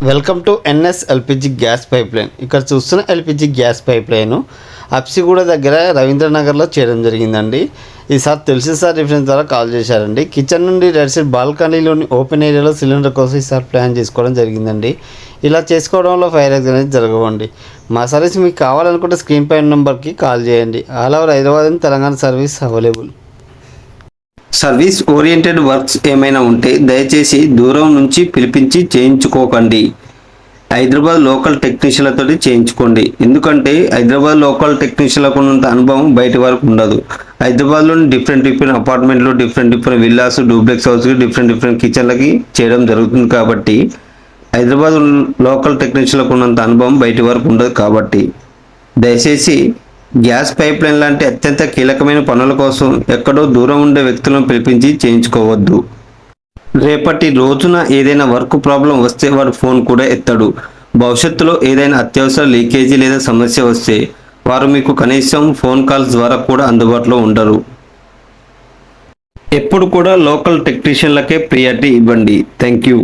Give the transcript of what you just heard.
Welcome to NS LPG gas pipeline. ఇక్కడ చూస్తున్న LPG gas pipeline అప్సిగూడ దగ్గర రవీంద్రనగర్లో చేయడం జరిగిందండి. ఈసారి తెలిసిన సార్ రిఫరెన్స్ ద్వారా కాల్ చేశారండి. కిచెన్ నుండి రైట్ సైడ్ బాల్కనీలోని ఓపెన్ ఏరియాలో సిలిండర్ కోసం ఈసారి ప్లాన్ చేసుకోవడం జరిగిందండి. ఇలా చేసుకోవడం వల్ల ఫైర్ అనేది జరగవండి. మా సర్వీస్ మీకు కావాలనుకుంటే స్క్రీన్ పైన నెంబర్కి కాల్ చేయండి. All over Hyderabad and Telangana service available. Service oriented works ఏమైనా ఉంటే దయచేసి దూరం నుంచి పిలిపించి చేయించుకోకండి. హైదరాబాద్ లోకల్ టెక్నీషియన్లతో చేయించుకోండి. ఎందుకంటే హైదరాబాద్ లోకల్ టెక్నీషియన్లకు ఉన్నంత అనుభవం బయట వరకు ఉండదు. హైదరాబాద్లోని డిఫరెంట్ అపార్ట్మెంట్లు, డిఫరెంట్ విల్లాస్, డూప్లెక్స్ హౌస్కి డిఫరెంట్ కిచెన్లకి చేయడం జరుగుతుంది. కాబట్టి హైదరాబాద్ లోకల్ టెక్నీషియన్లకు ఉన్నంత అనుభవం బయట వరకు ఉండదు. కాబట్టి దయచేసి గ్యాస్ పైప్ లైన్ లాంటి అత్యంత కీలకమైన పనుల కోసం ఎక్కడో దూరం ఉండే వ్యక్తులను పిలిపించి చేయించుకోవద్దు. రేపటి రోజున ఏదైనా వర్క్ ప్రాబ్లం వస్తే వాడు ఫోన్ కూడా ఎత్తడు. భవిష్యత్తులో ఏదైనా అత్యవసర లీకేజీ లేదా సమస్య వస్తే వారు మీకు కనీసం ఫోన్ కాల్స్ ద్వారా కూడా అందుబాటులో ఉండరు. ఎప్పుడు కూడా లోకల్ టెక్నీషియన్లకే ప్రియారిటీ ఇవ్వండి. Thank you.